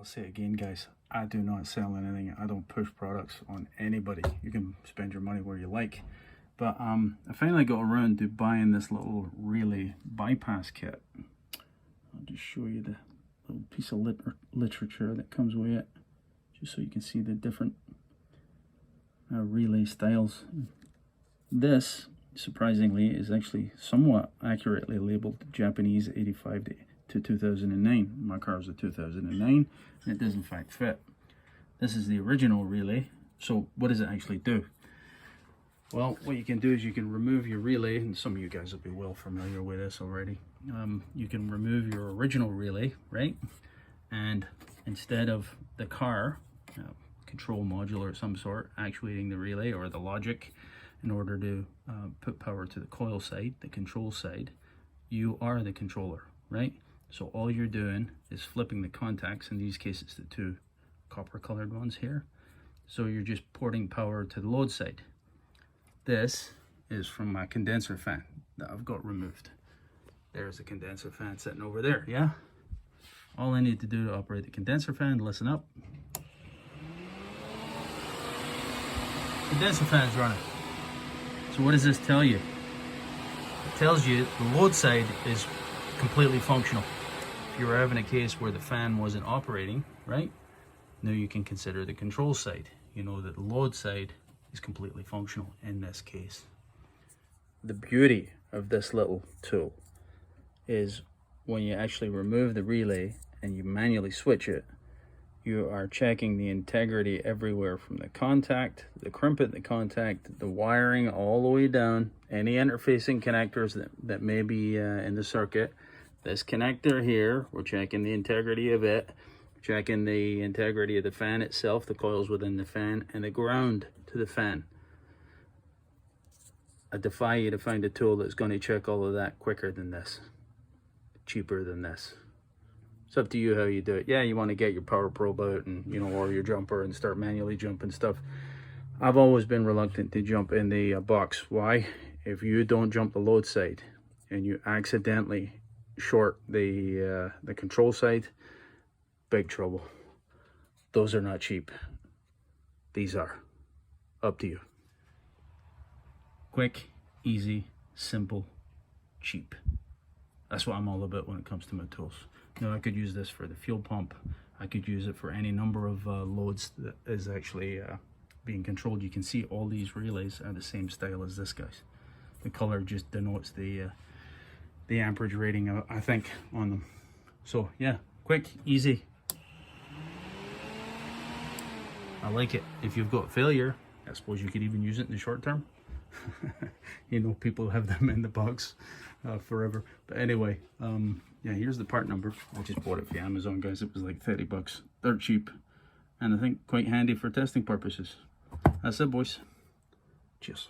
say it again, guys. I do not sell anything. I don't push products on anybody. You can spend your money where you like. But I finally got around to buying this little relay bypass kit. I'll just show you the little piece of literature that comes with it, just so you can see the different relay styles. This, surprisingly, is actually somewhat accurately labeled Japanese 85 to 2009. My car is a 2009, and it does in fact fit. This is the original relay. So what does it actually do? Well, what you can do is you can remove your relay, and some of you guys will be well familiar with this already. You can remove your original relay, right? And instead of the car, control module or some sort, actuating the relay or the logic in order to put power to the coil side, the control side, you are the controller, right? So all you're doing is flipping the contacts, in these cases the two copper colored ones here. So you're just porting power to the load side. This is from my condenser fan that I've got removed. There's a condenser fan sitting over there, yeah? All I need to do to operate the condenser fan, listen up. Condenser fan's running. So what does this tell you? It tells you the load side is completely functional. If you were having a case where the fan wasn't operating, right? Now you can consider the control side. You know that the load side is completely functional in this case. The beauty of this little tool is when you actually remove the relay and you manually switch it, you are checking the integrity everywhere from the contact, the crimp at the contact, the wiring all the way down, any interfacing connectors that may be in the circuit. This connector here, we're checking the integrity of it, checking the integrity of the fan itself, the coils within the fan, and the ground to the fan. I defy you to find a tool that's going to check all of that quicker than this, cheaper than this. It's up to you how you do it. Yeah, you want to get your power probe out and, you know, or your jumper and start manually jumping stuff. I've always been reluctant to jump in the box. Why? If you don't jump the load side and you accidentally short the control side, big trouble. Those are not cheap. These are. Up to you. Quick, easy, simple, cheap. That's what I'm all about when it comes to my tools. You know, I could use this for the fuel pump. I could use it for any number of loads that is actually being controlled. You can see all these relays are the same style as this guy's. The color just denotes the amperage rating, I think, on them. So yeah, quick, easy. I like it. If you've got failure, I suppose you could even use it in the short term. You know, people have them in the box forever. But anyway, yeah, here's the part number. I just bought it for Amazon, guys. It was like 30 bucks. They're cheap, and I think quite handy for testing purposes. That's it, boys. Cheers.